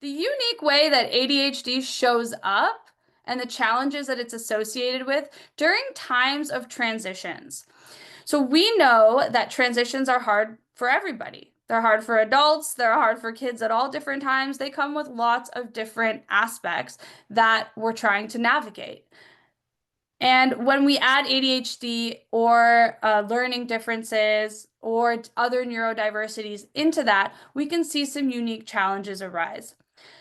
The unique way that ADHD shows up and the challenges that it's associated with during times of transitions. So we know that transitions are hard for everybody. They're hard for adults, they're hard for kids at all different times. They come with lots of different aspects that we're trying to navigate. And when we add ADHD or learning differences or other neurodiversities into that, we can see some unique challenges arise.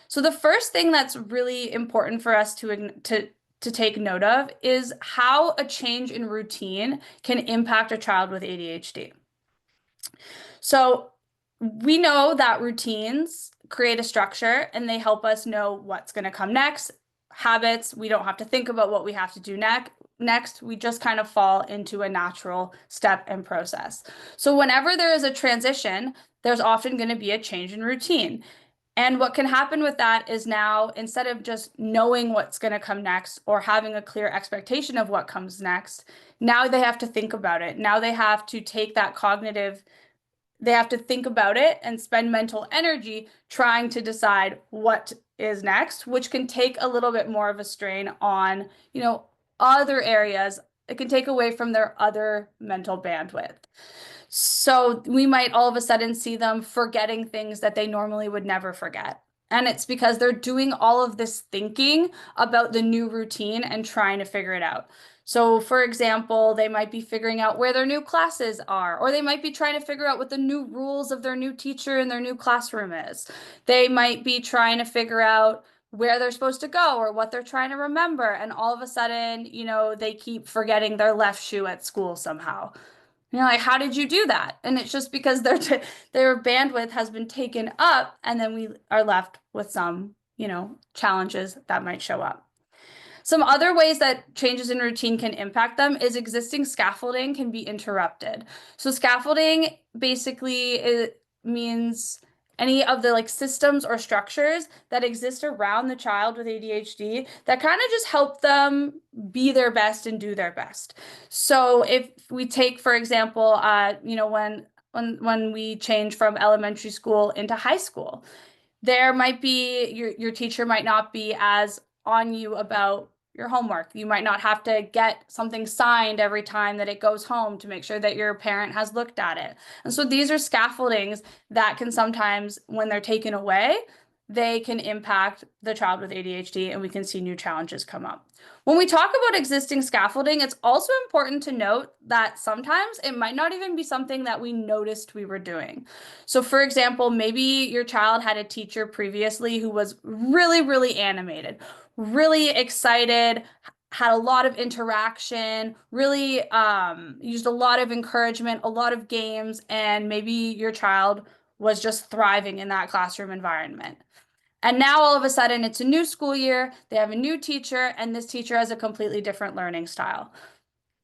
So the first thing that's really important for us to take note of is how a change in routine can impact a child with ADHD. So we know that routines create a structure and they help us know what's going to come next. Habits, we don't have to think about what we have to do next. We just kind of fall into a natural step and process. So whenever there is a transition, there's often going to be a change in routine. And what can happen with that is now, instead of just knowing what's going to come next or having a clear expectation of what comes next, now they have to think about it. Now they have to take that they have to think about it and spend mental energy trying to decide what is next, which can take a little bit more of a strain on, other areas. It can take away from their other mental bandwidth. So we might all of a sudden see them forgetting things that they normally would never forget. And it's because they're doing all of this thinking about the new routine and trying to figure it out. So for example, they might be figuring out where their new classes are, or they might be trying to figure out what the new rules of their new teacher in their new classroom is. They might be trying to figure out where they're supposed to go or what they're trying to remember. And all of a sudden, they keep forgetting their left shoe at school somehow. Like, how did you do that? And it's just because their bandwidth has been taken up, and then we are left with some, challenges that might show up. Some other ways that changes in routine can impact them is existing scaffolding can be interrupted. So scaffolding basically means any of the systems or structures that exist around the child with ADHD that kind of just help them be their best and do their best. So if we take, for example, when we change from elementary school into high school, there might be your teacher might not be as on you about your homework. You might not have to get something signed every time that it goes home to make sure that your parent has looked at it. And so these are scaffoldings that can sometimes, when they're taken away, they can impact the child with ADHD, and we can see new challenges come up. When we talk about existing scaffolding, it's also important to note that sometimes it might not even be something that we noticed we were doing. So for example, maybe your child had a teacher previously who was really, really animated, really excited, had a lot of interaction, really used a lot of encouragement, a lot of games, and maybe your child was just thriving in that classroom environment. And now all of a sudden it's a new school year, they have a new teacher, and this teacher has a completely different learning style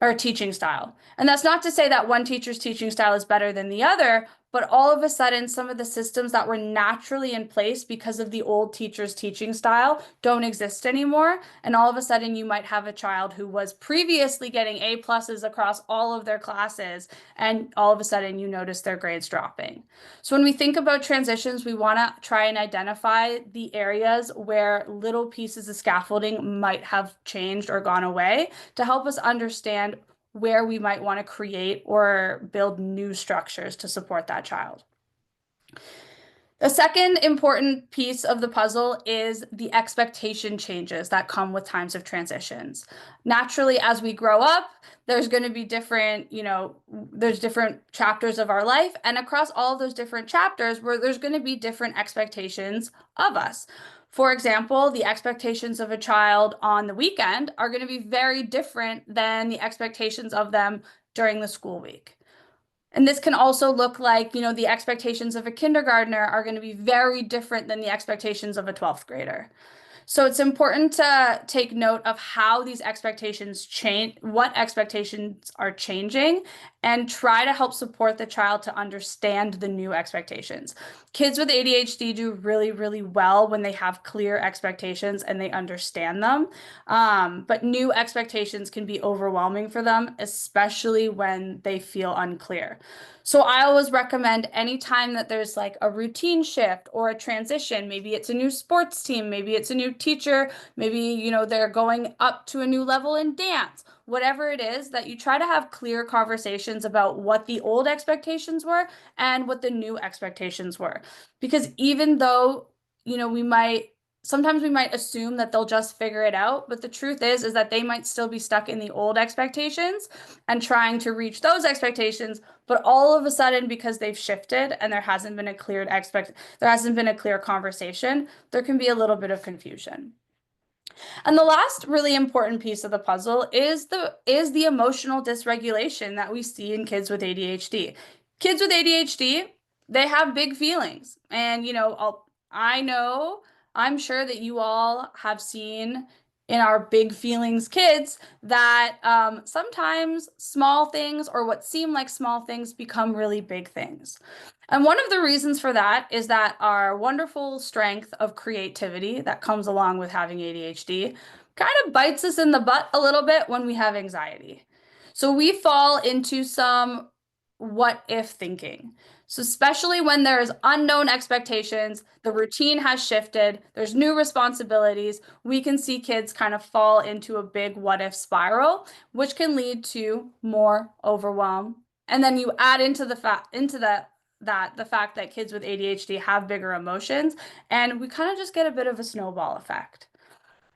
or teaching style. And that's not to say that one teacher's teaching style is better than the other, but all of a sudden, some of the systems that were naturally in place because of the old teacher's teaching style don't exist anymore. And all of a sudden, you might have a child who was previously getting A pluses across all of their classes, and all of a sudden, you notice their grades dropping. So when we think about transitions, we want to try and identify the areas where little pieces of scaffolding might have changed or gone away to help us understand where we might want to create or build new structures to support that child. The second important piece of the puzzle is the expectation changes that come with times of transitions. Naturally, as we grow up, there's going to be different, there's different chapters of our life, and across all of those different chapters, where there's going to be different expectations of us. For example, the expectations of a child on the weekend are going to be very different than the expectations of them during the school week. And this can also look like, the expectations of a kindergartner are going to be very different than the expectations of a 12th grader. So it's important to take note of how these expectations change, what expectations are changing, and try to help support the child to understand the new expectations. Kids with ADHD do really, really well when they have clear expectations and they understand them. But new expectations can be overwhelming for them, especially when they feel unclear. So I always recommend anytime that there's like a routine shift or a transition, maybe it's a new sports team, maybe it's a new teacher, maybe, they're going up to a new level in dance, whatever it is, that you try to have clear conversations about what the old expectations were and what the new expectations were. Because even though, sometimes we might assume that they'll just figure it out, but the truth is that they might still be stuck in the old expectations and trying to reach those expectations, but all of a sudden, because they've shifted and there hasn't been a clear conversation, there can be a little bit of confusion. And the last really important piece of the puzzle is the emotional dysregulation that we see in kids with ADHD. Kids with ADHD, they have big feelings. And I'm sure that you all have seen in our big feelings kids that sometimes small things or what seem like small things become really big things. And one of the reasons for that is that our wonderful strength of creativity that comes along with having ADHD kind of bites us in the butt a little bit when we have anxiety. So we fall into some what if thinking. So especially when there's unknown expectations, the routine has shifted, there's new responsibilities, we can see kids kind of fall into a big what if spiral, which can lead to more overwhelm. And then you add into the fact that kids with ADHD have bigger emotions, and we kind of just get a bit of a snowball effect.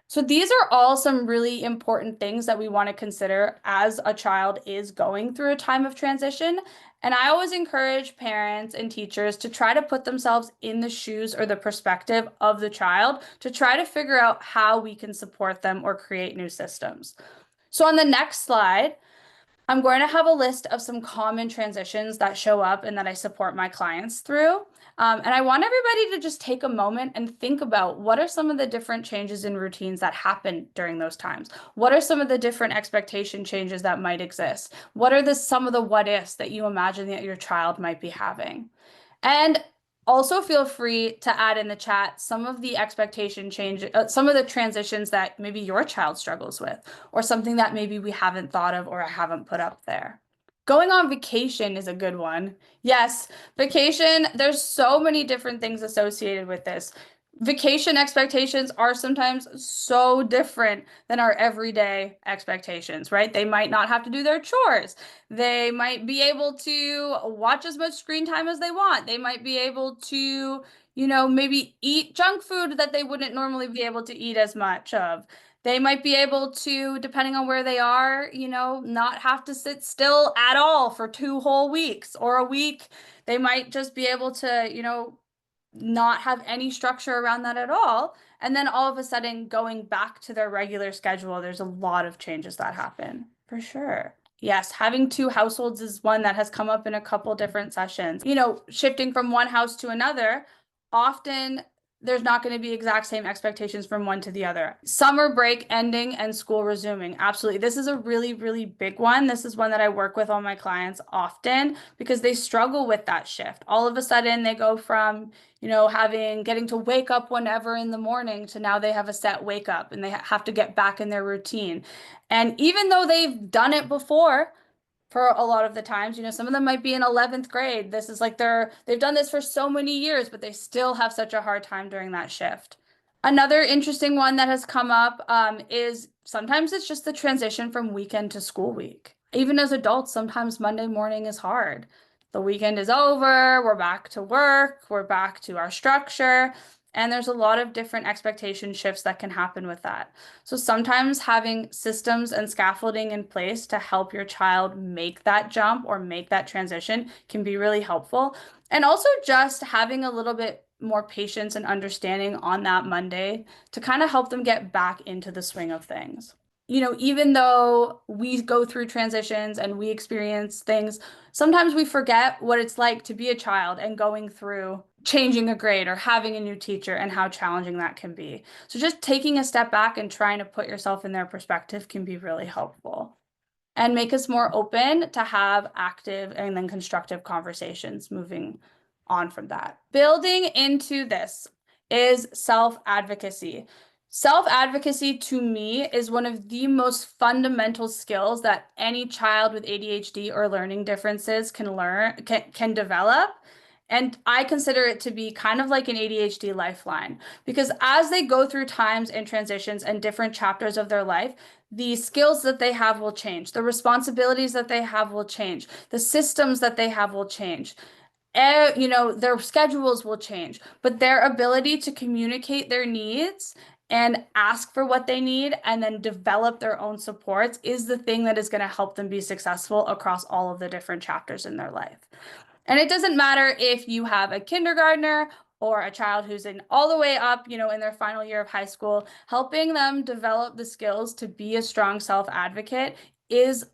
So these are all some really important things that we want to consider as a child is going through a time of transition. And I always encourage parents and teachers to try to put themselves in the shoes or the perspective of the child to try to figure out how we can support them or create new systems. So on the next slide, I'm going to have a list of some common transitions that show up and that I support my clients through. And I want everybody to just take a moment and think about what are some of the different changes in routines that happen during those times? What are some of the different expectation changes that might exist? What are some of the what ifs that you imagine that your child might be having? And also feel free to add in the chat some of the expectation change, some of the transitions that maybe your child struggles with, or something that maybe we haven't thought of or I haven't put up there. Going on vacation is a good one. Yes, vacation, there's so many different things associated with this. Vacation expectations are sometimes so different than our everyday expectations, right? They might not have to do their chores. They might be able to watch as much screen time as they want. They might be able to, maybe eat junk food that they wouldn't normally be able to eat as much of. They might be able to, depending on where they are, not have to sit still at all for 2 whole weeks or a week. They might just be able to, not have any structure around that at all. And then all of a sudden going back to their regular schedule, there's a lot of changes that happen for sure. Yes, having 2 households is one that has come up in a couple different sessions. Shifting from one house to another, often there's not going to be exact same expectations from one to the other. Summer break ending and school resuming. Absolutely. This is a really, really big one. This is one that I work with all my clients often because they struggle with that shift. All of a sudden they go from, getting to wake up whenever in the morning to now they have a set wake up and they have to get back in their routine. And even though they've done it before, for a lot of the times, some of them might be in 11th grade. This is like they've done this for so many years, but they still have such a hard time during that shift. Another interesting one that has come up is sometimes it's just the transition from weekend to school week. Even as adults, sometimes Monday morning is hard. The weekend is over, we're back to work, we're back to our structure. And there's a lot of different expectation shifts that can happen with that. So sometimes having systems and scaffolding in place to help your child make that jump or make that transition can be really helpful. And also just having a little bit more patience and understanding on that Monday to kind of help them get back into the swing of things. Even though we go through transitions and we experience things, sometimes we forget what it's like to be a child and going through changing a grade or having a new teacher and how challenging that can be. So just taking a step back and trying to put yourself in their perspective can be really helpful. and make us more open to have active and then constructive conversations moving on from that. Building into this is self-advocacy. Self-advocacy to me is one of the most fundamental skills that any child with ADHD or learning differences can develop. And I consider it to be kind of like an ADHD lifeline, because as they go through times and transitions and different chapters of their life, the skills that they have will change. The responsibilities that they have will change. The systems that they have will change. Their schedules will change, but their ability to communicate their needs and ask for what they need and then develop their own supports is the thing that is going to help them be successful across all of the different chapters in their life. And it doesn't matter if you have a kindergartner or a child who's in all the way up, in their final year of high school, helping them develop the skills to be a strong self-advocate is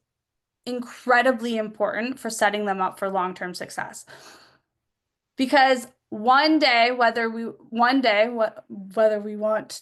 incredibly important for setting them up for long-term success. Because one day, whether we want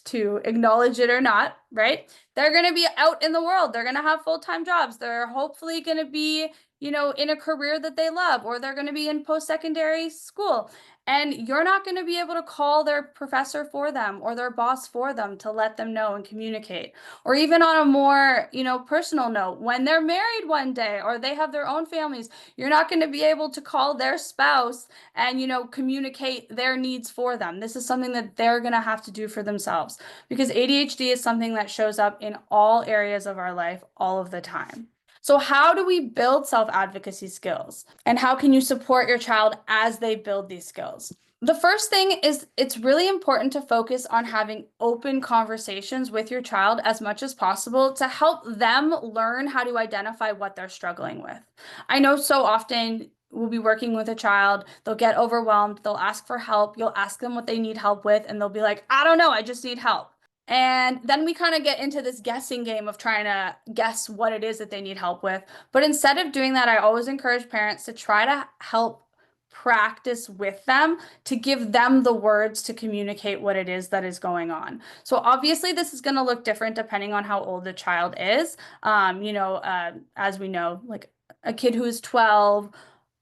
to acknowledge it or not, right? They're going to be out in the world. They're going to have full-time jobs. They're hopefully going to be, in a career that they love, or they're going to be in post-secondary school. And you're not going to be able to call their professor for them or their boss for them to let them know and communicate. Or even on a more, personal note, when they're married one day or they have their own families, you're not going to be able to call their spouse and, communicate their needs for them. This is something that they're going to have to do for themselves, because ADHD is something that shows up in all areas of our life all of the time. So how do we build self-advocacy skills? And how can you support your child as they build these skills? The first thing is it's really important to focus on having open conversations with your child as much as possible to help them learn how to identify what they're struggling with. I know so often we'll be working with a child, they'll get overwhelmed, they'll ask for help, you'll ask them what they need help with, and they'll be like, I don't know, I just need help. And then we kind of get into this guessing game of trying to guess what it is that they need help with. But instead of doing that, I always encourage parents to try to help practice with them to give them the words to communicate what it is that is going on. So obviously this is going to look different depending on how old the child is. As we know, like a kid who is 12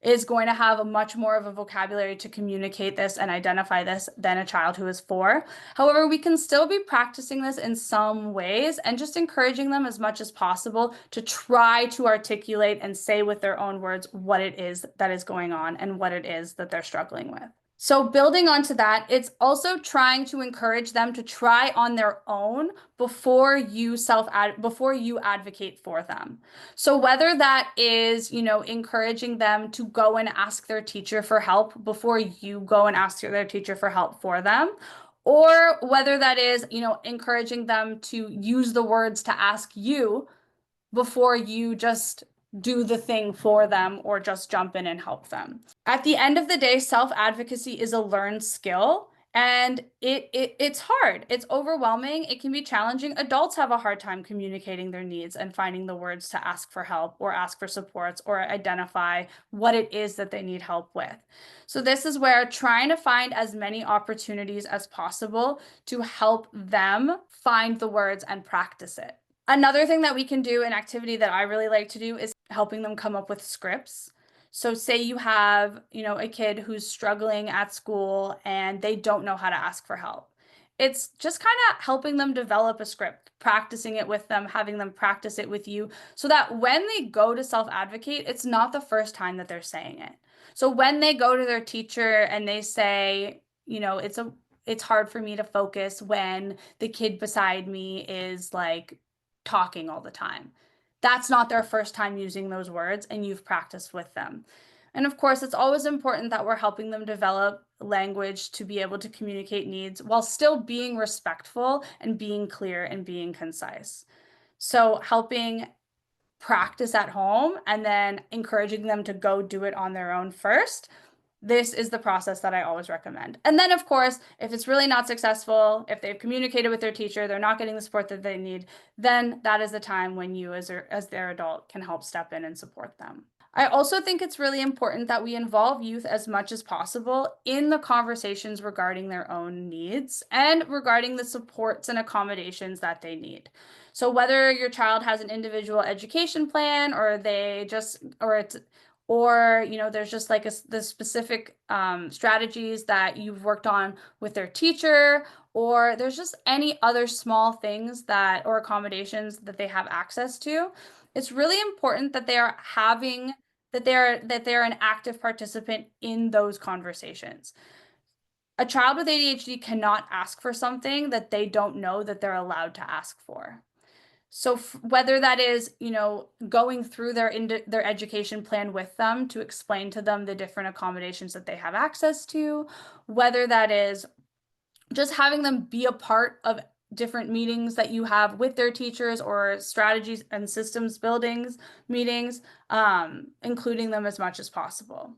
is going to have a much more of a vocabulary to communicate this and identify this than a child who is 4. However, we can still be practicing this in some ways and just encouraging them as much as possible to try to articulate and say with their own words what it is that is going on and what it is that they're struggling with. So building onto that, it's also trying to encourage them to try on their own before you advocate for them. So whether that is, encouraging them to go and ask their teacher for help before you go and ask their teacher for help for them, or whether that is, encouraging them to use the words to ask you before you just do the thing for them or just jump in and help them. At the end of the day, self-advocacy is a learned skill, and it's hard. It's overwhelming. It can be challenging. Adults have a hard time communicating their needs and finding the words to ask for help or ask for supports or identify what it is that they need help with. So this is where trying to find as many opportunities as possible to help them find the words and practice it. Another thing that we can do, an activity that I really like to do, is helping them come up with scripts. So say you have, a kid who's struggling at school and they don't know how to ask for help. It's just kind of helping them develop a script, practicing it with them, having them practice it with you, so that when they go to self-advocate, it's not the first time that they're saying it. So when they go to their teacher and they say, it's hard for me to focus when the kid beside me is like talking all the time. That's not their first time using those words, and you've practiced with them. And of course, it's always important that we're helping them develop language to be able to communicate needs while still being respectful and being clear and being concise. So helping practice at home and then encouraging them to go do it on their own first. This is the process that I always recommend. And then, of course, if it's really not successful, if they've communicated with their teacher, they're not getting the support that they need, then that is the time when you as their adult can help step in and support them. I also think it's really important that we involve youth as much as possible in the conversations regarding their own needs and regarding the supports and accommodations that they need. So whether your child has an individual education plan or they just, or it's, or, you know, there's just like the specific strategies that you've worked on with their teacher, or there's just any other small things that, or accommodations that they have access to. It's really important that they are having, that they're an active participant in those conversations. A child with ADHD cannot ask for something that they don't know that they're allowed to ask for. So whether that is, you know, going through their education plan with them to explain to them the different accommodations that they have access to, whether that is just having them be a part of different meetings that you have with their teachers or strategies and systems buildings meetings, including them as much as possible.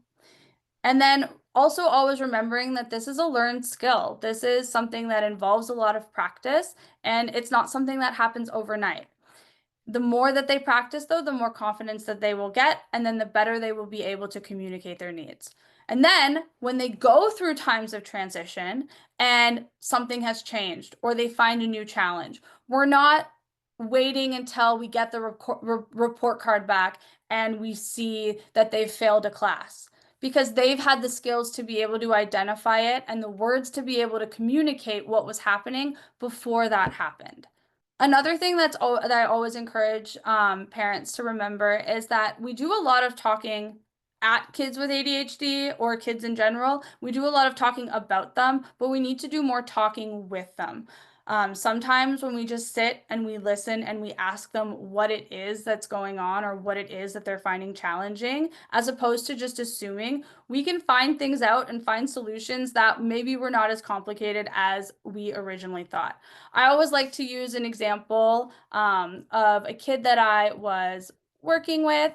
And then also always remembering that this is a learned skill. This is something that involves a lot of practice, and it's not something that happens overnight. The more that they practice, though, the more confidence that they will get, and then the better they will be able to communicate their needs. And then when they go through times of transition and something has changed or they find a new challenge, we're not waiting until we get the report card back and we see that they've failed a class, because they've had the skills to be able to identify it and the words to be able to communicate what was happening before that happened. Another thing that I always encourage parents to remember is that we do a lot of talking at kids with ADHD or kids in general. We do a lot of talking about them, but we need to do more talking with them. Sometimes when we just sit and we listen and we ask them what it is that's going on or what it is that they're finding challenging, as opposed to just assuming, we can find things out and find solutions that maybe were not as complicated as we originally thought. I always like to use an example of a kid that I was working with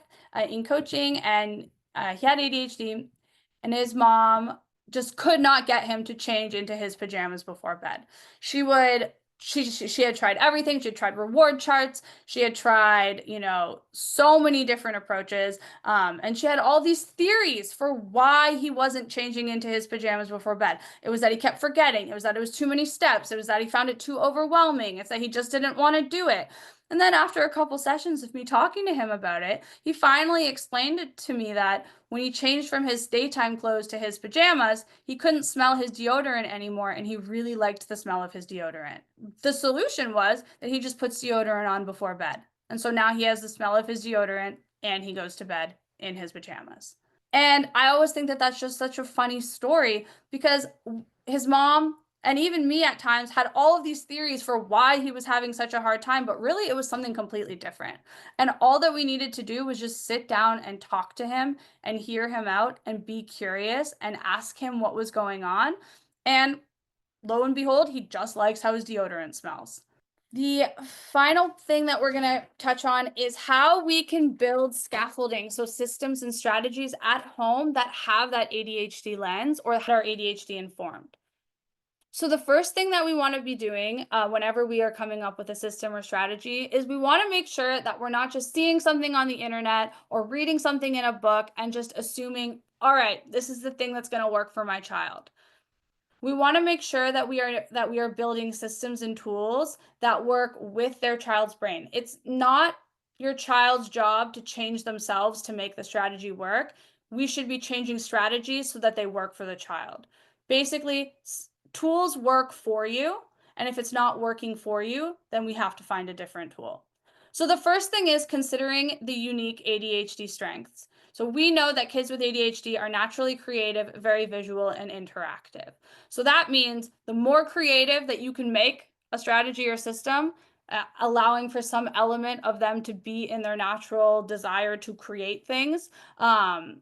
in coaching, and he had ADHD, and his mom just could not get him to change into his pajamas before bed. She had tried everything. She had tried reward charts. She had tried, you know, so many different approaches. And she had all these theories for why he wasn't changing into his pajamas before bed. It was that he kept forgetting. It was that it was too many steps. It was that he found it too overwhelming. It's that he just didn't want to do it. And then after a couple sessions of me talking to him about it, he finally explained it to me that when he changed from his daytime clothes to his pajamas, he couldn't smell his deodorant anymore, and he really liked the smell of his deodorant. The solution was that he just puts deodorant on before bed. And so now he has the smell of his deodorant and he goes to bed in his pajamas. And I always think that that's just such a funny story, because his mom and even me at times had all of these theories for why he was having such a hard time, but really it was something completely different. And all that we needed to do was just sit down and talk to him and hear him out and be curious and ask him what was going on. And lo and behold, he just likes how his deodorant smells. The final thing that we're going to touch on is how we can build scaffolding, so systems and strategies at home that have that ADHD lens or that are ADHD informed. So the first thing that we want to be doing whenever we are coming up with a system or strategy is we want to make sure that we're not just seeing something on the internet or reading something in a book and just assuming, all right, this is the thing that's going to work for my child. We want to make sure that we are building systems and tools that work with their child's brain. It's not your child's job to change themselves to make the strategy work. We should be changing strategies so that they work for the child. Basically, tools work for you, and if it's not working for you, then we have to find a different tool. So the first thing is considering the unique ADHD strengths. So we know that kids with ADHD are naturally creative, very visual, and interactive. So that means the more creative that you can make a strategy or system, allowing for some element of them to be in their natural desire to create things, that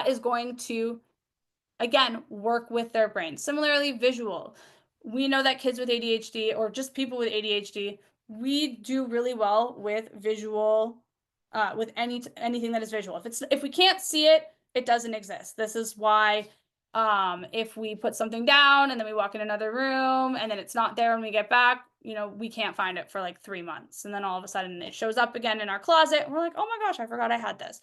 is going to, again, work with their brain. Similarly, visual. We know that kids with ADHD or just people with ADHD, we do really well with visual, with anything that is visual. If we can't see it, it doesn't exist. This is why if we put something down and then we walk in another room and then it's not there when we get back, you know, we can't find it for like 3 months. And then all of a sudden it shows up again in our closet. And we're like, oh my gosh, I forgot I had this.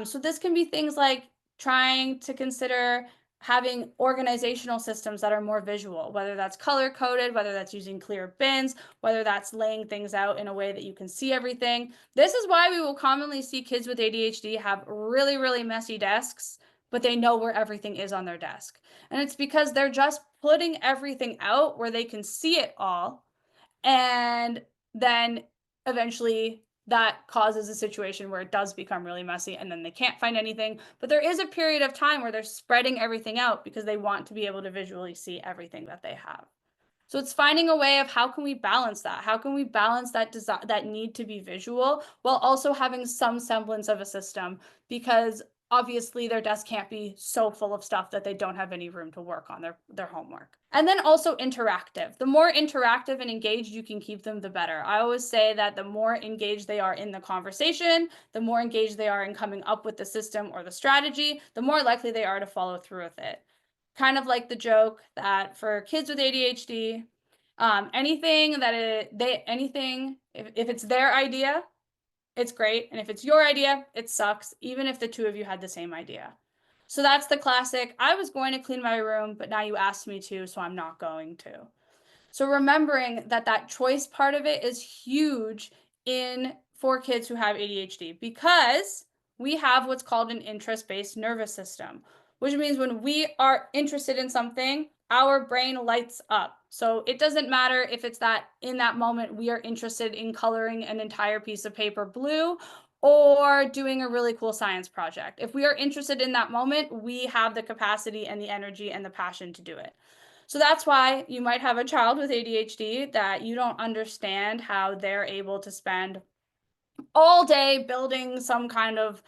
So this can be things like trying to consider having organizational systems that are more visual, whether that's color coded, whether that's using clear bins, whether that's laying things out in a way that you can see everything. This is why we will commonly see kids with ADHD have really, really messy desks, but they know where everything is on their desk. And it's because they're just putting everything out where they can see it all. And then eventually that causes a situation where it does become really messy and then they can't find anything. But there is a period of time where they're spreading everything out because they want to be able to visually see everything that they have. So it's finding a way of how can we balance that? How can we balance that need to be visual while also having some semblance of a system? Because obviously their desk can't be so full of stuff that they don't have any room to work on their homework. And then also interactive. The more interactive and engaged you can keep them, the better. I always say that the more engaged they are in the conversation, the more engaged they are in coming up with the system or the strategy, the more likely they are to follow through with it. Kind of like the joke that for kids with ADHD, anything if it's their idea, it's great. And if it's your idea, it sucks, even if the two of you had the same idea. So that's the classic, I was going to clean my room, but now you asked me to, so I'm not going to. So remembering that choice part of it is huge for kids who have ADHD, because we have what's called an interest-based nervous system, which means when we are interested in something, our brain lights up. So it doesn't matter if it's that in that moment we are interested in coloring an entire piece of paper blue or doing a really cool science project. If we are interested in that moment, we have the capacity and the energy and the passion to do it. So that's why you might have a child with ADHD that you don't understand how they're able to spend all day building some kind of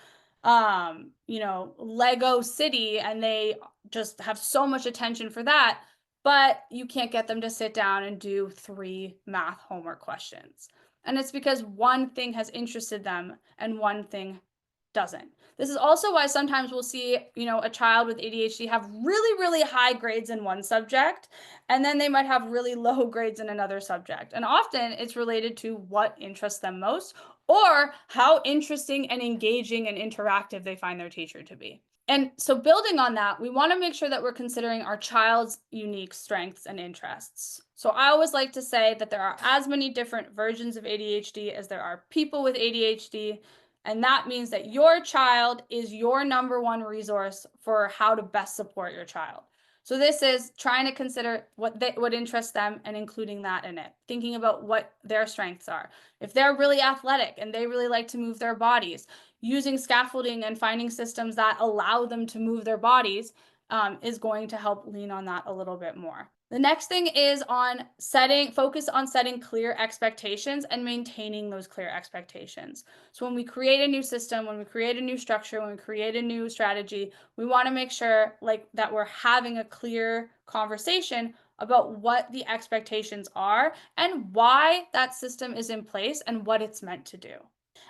Lego city, and they just have so much attention for that, but you can't get them to sit down and do 3 math homework questions. And it's because one thing has interested them and one thing doesn't. This is also why sometimes we'll see, a child with ADHD have really, really high grades in one subject, and then they might have really low grades in another subject. And often it's related to what interests them most or how interesting and engaging and interactive they find their teacher to be. And so building on that, we want to make sure that we're considering our child's unique strengths and interests. So I always like to say that there are as many different versions of ADHD as there are people with ADHD. And that means that your child is your number one resource for how to best support your child. So this is trying to consider what interests them and including that in it, thinking about what their strengths are. If they're really athletic and they really like to move their bodies, using scaffolding and finding systems that allow them to move their bodies is going to help lean on that a little bit more. The next thing is focus on setting clear expectations and maintaining those clear expectations. So when we create a new system, when we create a new structure, when we create a new strategy, we want to make sure that we're having a clear conversation about what the expectations are and why that system is in place and what it's meant to do.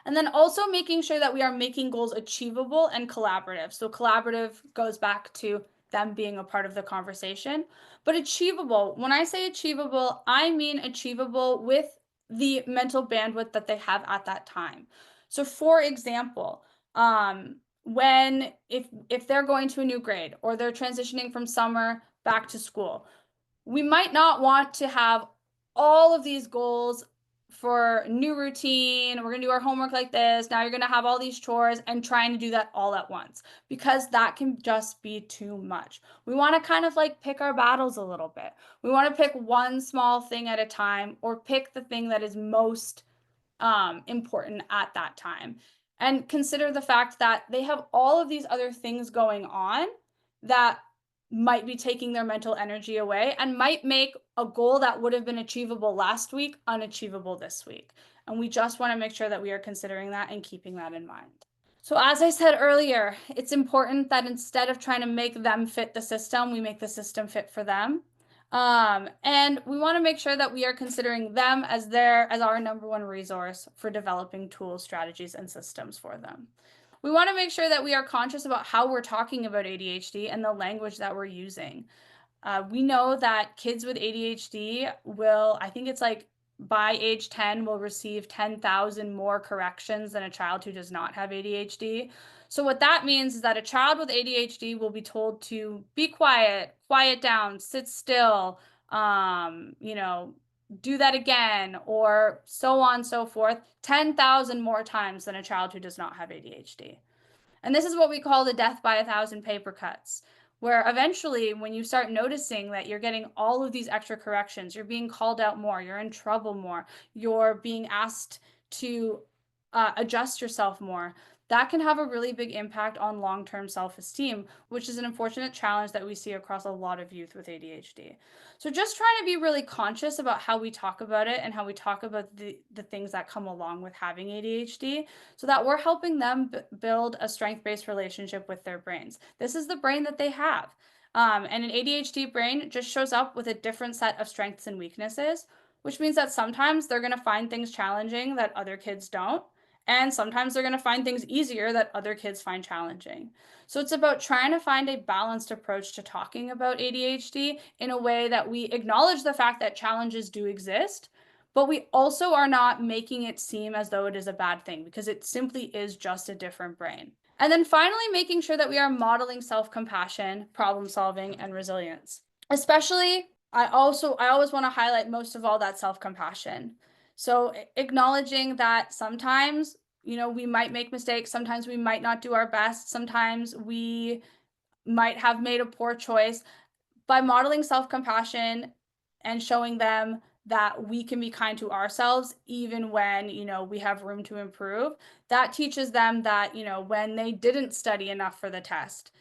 And then also making sure that we are making goals achievable and collaborative. So collaborative goes back to them being a part of the conversation, but achievable. When I say achievable, I mean achievable with the mental bandwidth that they have at that time. So for example, if they're going to a new grade or they're transitioning from summer back to school, we might not want to have all of these goals for new routine. We're going to do our homework like this. Now you're going to have all these chores and trying to do that all at once, because that can just be too much. We want to kind of pick our battles a little bit. We want to pick one small thing at a time, or pick the thing that is most important at that time, and consider the fact that they have all of these other things going on that might be taking their mental energy away and might make a goal that would have been achievable last week unachievable this week. And we just want to make sure that we are considering that and keeping that in mind. So as I said earlier, it's important that instead of trying to make them fit the system, we make the system fit for them. And we want to make sure that we are considering them as our number one resource for developing tools, strategies, and systems for them. We want to make sure that we are conscious about how we're talking about ADHD and the language that we're using. We know that kids with ADHD by age 10 will receive 10,000 more corrections than a child who does not have ADHD. So what that means is that a child with ADHD will be told to be quiet, quiet down, sit still, you know, do that again, or so on and so forth, 10,000 more times than a child who does not have ADHD. And this is what we call the death by 1,000 paper cuts, where eventually, when you start noticing that you're getting all of these extra corrections, you're being called out more, you're in trouble more, you're being asked to adjust yourself more, that can have a really big impact on long-term self-esteem, which is an unfortunate challenge that we see across a lot of youth with ADHD. So just trying to be really conscious about how we talk about it and how we talk about the things that come along with having ADHD, so that we're helping them build a strength-based relationship with their brains. This is the brain that they have. And an ADHD brain just shows up with a different set of strengths and weaknesses, which means that sometimes they're going to find things challenging that other kids don't. And sometimes they're going to find things easier that other kids find challenging. So it's about trying to find a balanced approach to talking about ADHD in a way that we acknowledge the fact that challenges do exist, but we also are not making it seem as though it is a bad thing, because it simply is just a different brain. And then finally, making sure that we are modeling self-compassion, problem solving, and resilience. Especially, I always want to highlight most of all that self-compassion. So acknowledging that sometimes, we might make mistakes, sometimes we might not do our best, sometimes we might have made a poor choice. By modeling self-compassion and showing them that we can be kind to ourselves even when, we have room to improve, that teaches them that, when they didn't study enough for the test,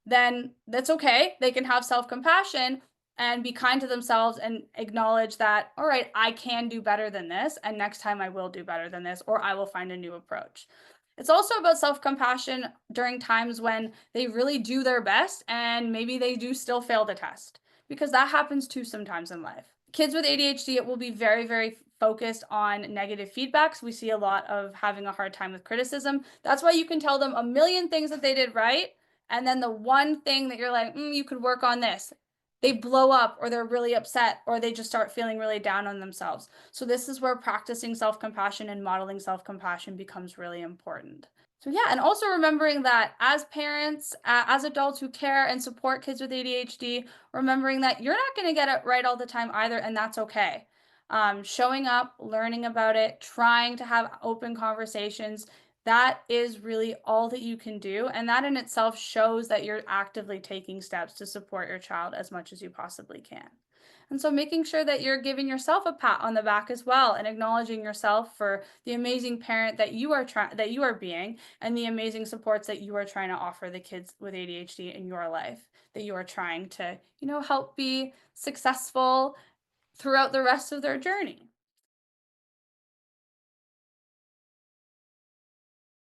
then that's okay. They can have self-compassion and be kind to themselves and acknowledge that, all right, I can do better than this, and next time I will do better than this, or I will find a new approach. It's also about self-compassion during times when they really do their best and maybe they do still fail the test, because that happens too sometimes in life. Kids with ADHD, it will be very, very focused on negative feedbacks. We see a lot of having a hard time with criticism. That's why you can tell them a million things that they did right, and then the one thing that you're like, you could work on this, they blow up, or they're really upset, or they just start feeling really down on themselves. So this is where practicing self-compassion and modeling self-compassion becomes really important. So yeah, and also remembering that as parents, as adults who care and support kids with ADHD, remembering that you're not going to get it right all the time either, and that's okay. Showing up, learning about it, trying to have open conversations, that is really all that you can do. And that in itself shows that you're actively taking steps to support your child as much as you possibly can. And so making sure that you're giving yourself a pat on the back as well, and acknowledging yourself for the amazing parent that you are being, and the amazing supports that you are trying to offer the kids with ADHD in your life, that you are trying to, help be successful throughout the rest of their journey.